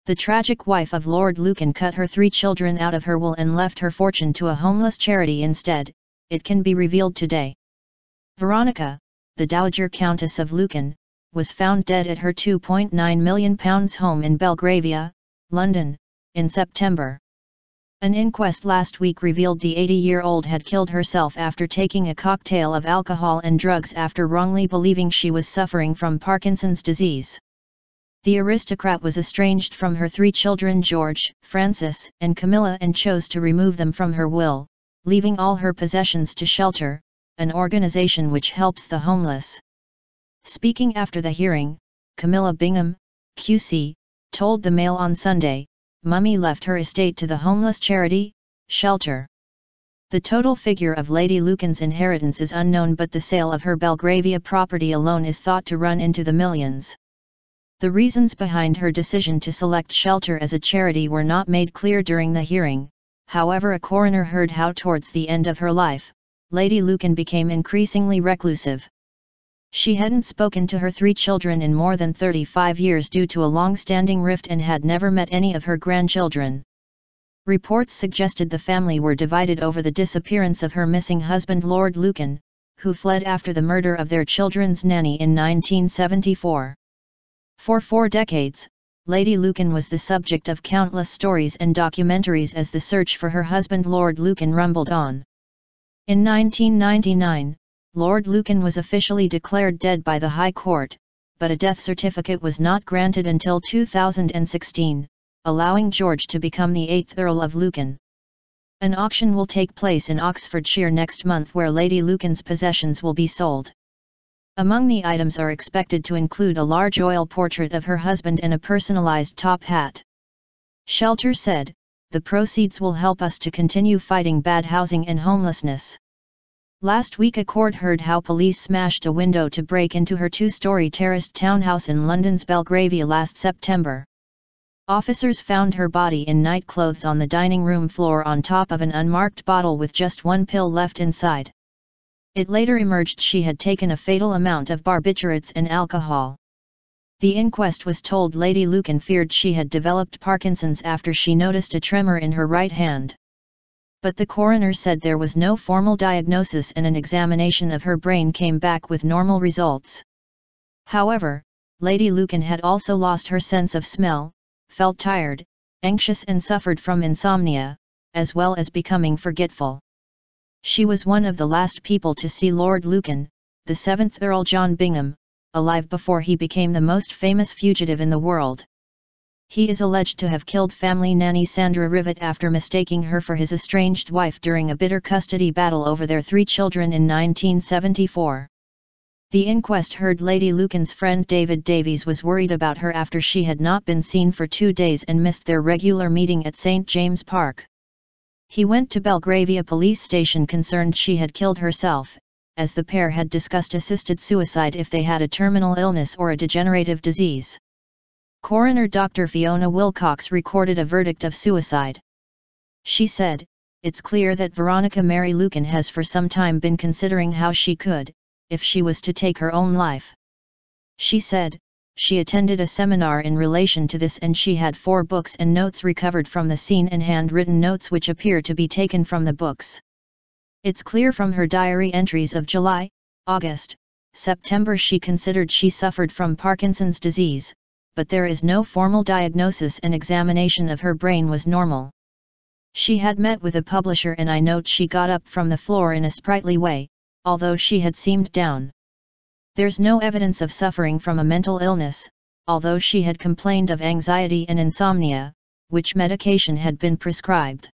The tragic wife of Lord Lucan cut her 3 children out of her will and left her fortune to a homeless charity instead, it can be revealed today. Veronica, the Dowager Countess of Lucan, was found dead at her £2.9 million home in Belgravia, London, in September. An inquest last week revealed the 80-year-old had killed herself after taking a cocktail of alcohol and drugs after wrongly believing she was suffering from Parkinson's disease. The aristocrat was estranged from her 3 children George, Francis, and Camilla and chose to remove them from her will, leaving all her possessions to Shelter, an organization which helps the homeless. Speaking after the hearing, Camilla Bingham, QC, told the Mail on Sunday, "Mummy left her estate to the homeless charity, Shelter." The total figure of Lady Lucan's inheritance is unknown, but the sale of her Belgravia property alone is thought to run into the millions. The reasons behind her decision to select Shelter as a charity were not made clear during the hearing. However, a coroner heard how towards the end of her life, Lady Lucan became increasingly reclusive. She hadn't spoken to her 3 children in more than 35 years due to a long-standing rift and had never met any of her grandchildren. Reports suggested the family were divided over the disappearance of her missing husband Lord Lucan, who fled after the murder of their children's nanny in 1974. For 4 decades, Lady Lucan was the subject of countless stories and documentaries as the search for her husband Lord Lucan rumbled on. In 1999, Lord Lucan was officially declared dead by the High Court, but a death certificate was not granted until 2016, allowing George to become the 8th Earl of Lucan. An auction will take place in Oxfordshire next month where Lady Lucan's possessions will be sold. Among the items are expected to include a large oil portrait of her husband and a personalised top hat. Shelter said, "The proceeds will help us to continue fighting bad housing and homelessness." Last week a court heard how police smashed a window to break into her 2-story terraced townhouse in London's Belgravia last September. Officers found her body in nightclothes on the dining room floor on top of an unmarked bottle with just 1 pill left inside. It later emerged she had taken a fatal amount of barbiturates and alcohol. The inquest was told Lady Lucan feared she had developed Parkinson's after she noticed a tremor in her right hand. But the coroner said there was no formal diagnosis and an examination of her brain came back with normal results. However, Lady Lucan had also lost her sense of smell, felt tired, anxious and suffered from insomnia, as well as becoming forgetful. She was one of the last people to see Lord Lucan, the 7th Earl John Bingham, alive before he became the most famous fugitive in the world. He is alleged to have killed family nanny Sandra Rivet after mistaking her for his estranged wife during a bitter custody battle over their 3 children in 1974. The inquest heard Lady Lucan's friend David Davies was worried about her after she had not been seen for 2 days and missed their regular meeting at St. James Park. He went to Belgravia police station concerned she had killed herself, as the pair had discussed assisted suicide if they had a terminal illness or a degenerative disease. Coroner Dr. Fiona Wilcox recorded a verdict of suicide. She said, "It's clear that Veronica Mary Lucan has for some time been considering how she could, if she was to take her own life." She said, she attended a seminar in relation to this and she had 4 books and notes recovered from the scene and handwritten notes which appear to be taken from the books. It's clear from her diary entries of July, August, September she considered she suffered from Parkinson's disease, but there is no formal diagnosis and examination of her brain was normal. She had met with a publisher and I note she got up from the floor in a sprightly way, although she had seemed down. There's no evidence of suffering from a mental illness, although she had complained of anxiety and insomnia, which medication had been prescribed.